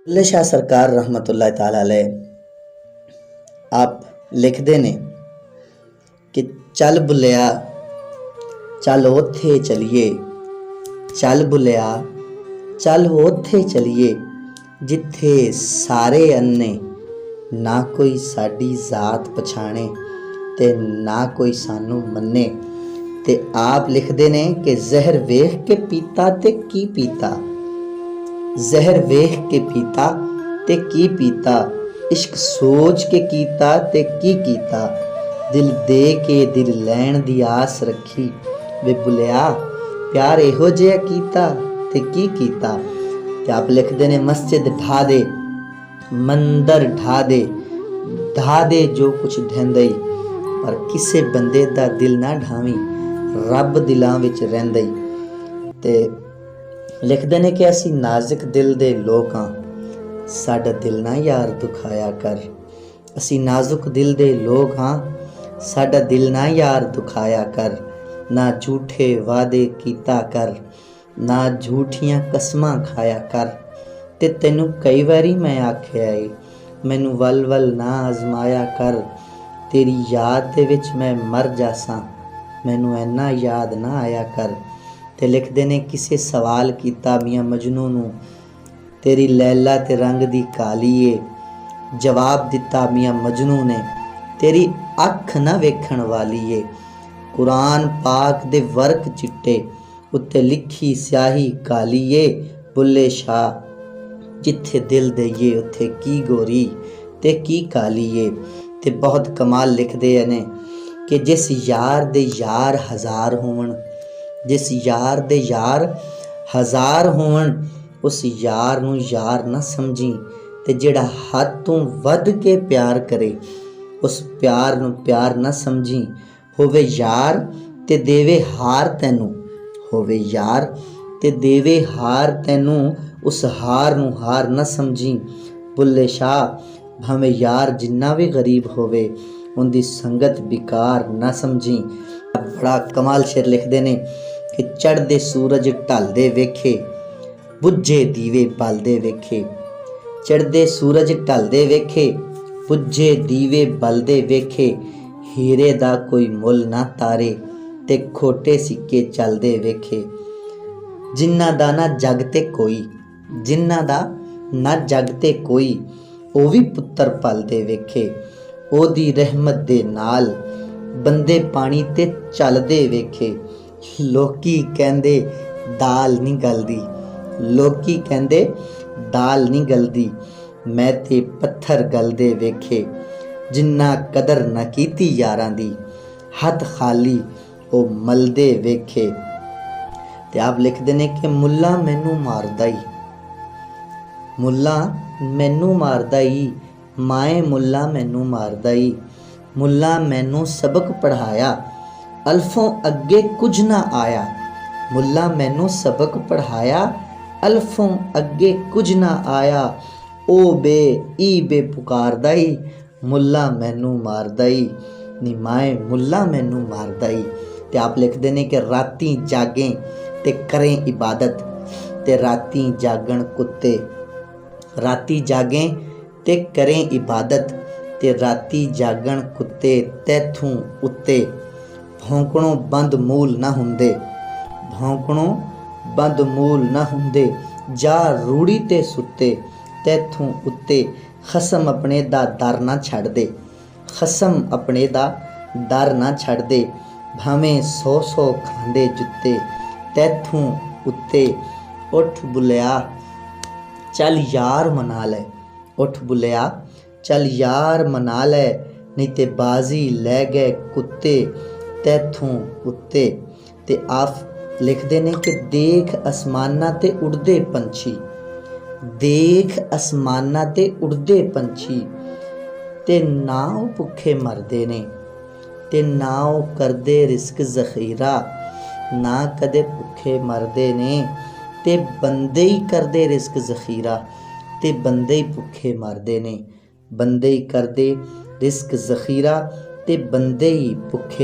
बुल्ले शाह सरकार रहमतुल्लाह ताला अलैह आप लिखते ने कि चल बुलिया चल ओथे चलिए, चल बुलिया चल ओथे चलिए जिथे सारे अन्ने, ना कोई साडी जात पछाणे ते ना कोई सानू मन्ने। ते आप लिखते ने कि जहर वेख के पीता ते की पीता, जहर वेख के पीता ते की पीता, इश्क सोच के कीता ते की कीता, दिल दे के दिल लैण दी आस रखी वे बुलिया प्यार इहो जिहा कीता ते की कीता। ते आप लिखते ने मस्जिद ढा दे, मंदिर ढा दे जो कुछ ढहिंदा, पर किसे बंदे दा दिल ना ढावी, रब दिलां विच रहिंदा। ते लिखते ने कि असी नाजुक दिल दे लोग हाँ, साडा दिल ना यार दुखाया कर। असी नाजुक दिल दे लोग हाँ, साडा दिल ना यार दुखाया कर। ना झूठे वादे कीता कर, ना झूठियां कसमां खाया कर। ते तैनू कई बारी मैं आख्या है, मैनू वल वल ना आजमाया कर। तेरी याद दे विच मैं मर जासां, मैनू इन्ना याद ना आया कर। ते लिखते ने किसे सवाल किया मियाँ मजनू नू, तेरी लैला ते रंग दी कालीए। जवाब दिता मियाँ मजनू ने, तेरी अख ना वेखण वालीए। कुरान पाक दे वर्क चिट्टे उत्ते लिखी स्याही कालीए। बुल्ले शाह जिथे दिल दईए उत्थे की गोरी ते की कालीए। ते बहुत कमाल लिखते ने कि जिस यार दे यार हज़ार होवन, जिस यार दे यार हज़ार होवन, उस यार नू यार ना समझी। ते जिहड़ा हद तों वध के प्यार करे, उस प्यार नू प्यार ना समझी। होवे यार ते देवे हार तैनू, होवे यार ते देवे हार तैनू, उस हार नू हार ना समझी। बुल्ले शाह भावें यार जिन्ना भी गरीब होवे, उनकी संगत बेकार ना समझी। बड़ा कमाल शेर लिखते ने कि चढ़दे सूरज ढलदे वेखे, बुझे दीवे बलदे वेखे। चढ़दे सूरज ढलदे वेखे, बुझे दीवे बलदे वेखे। हीरे दा कोई मुल ना तारे ते खोटे सिक्के चलदे वेखे। जिन्ना दा ना जग ते कोई, जिन्ना दा ना जग ते कोई, ओ भी पुत्तर पलदे वेखे। ओदी रहमत दे नाल बंदे पानी ते चलदे वेखे। लोकी कहंदे दाल नहीं गलदी, लोकी कहंदे दाल नहीं गलदी, मैं ते पत्थर गलदे वेखे। जिन्ना कदर ना कीती यारां दी, हथ खाली ओ मलदे वेखे। ते आप लिखते ने कि मुल्ला मैनू मारदा ई, मुल्ला मैनू मारदा ई, माए मुल्ला मैनू मारदा ई। मुल्ला मैनू सबक पढ़ाया, अल्फों अगे कुछ ना आया। मुल्ला मैनू सबक पढ़ाया, अल्फों अगे कुछ ना आया। ओ बे ई बे पुकारदा ई, मुल्ला मैनू मारदा ई, नी माए मुल्ला मैनू मारदा ई। ते आप लिखते ने कि राती जागें ते करें इबादत, ते राती जागण कुत्ते, राती जागें ते करें इबादत, ते राती जागण कुत्ते तैथों उत्ते। भौंकणों बंद मूल ना हुंदे, भौंकणों बंद मूल ना हुंदे, जा रूड़ी ते सुत्ते तैथों उत्ते। खसम अपने दा दर ना छड़ दे, खसम अपने दा दर ना छड़ दे, भावें 100 खांदे जुत्ते तैथों उत्ते। उठ बुलिया चल यार मना लै, उठ बुलिया चल यार मना लै, नहीं ते बाजी लै गए कुत्ते तैथों उत्ते। ते आप लिखते ने कि देख आसमाना ते उड़दे पंछी, देख आसमाना ते उड़दे पंछी, ते ना वो भुखे मरदे ने, ते ना वो करदे रिस्क जखीरा। ना कदे भुखे मरदे ने, ते बंदे ही करदे रिस्क जखीरा, ते बंदे ही भुखे मरदे ने। बंदे ही करदे रिस्क जखीरा, ते बंदे ही भुखे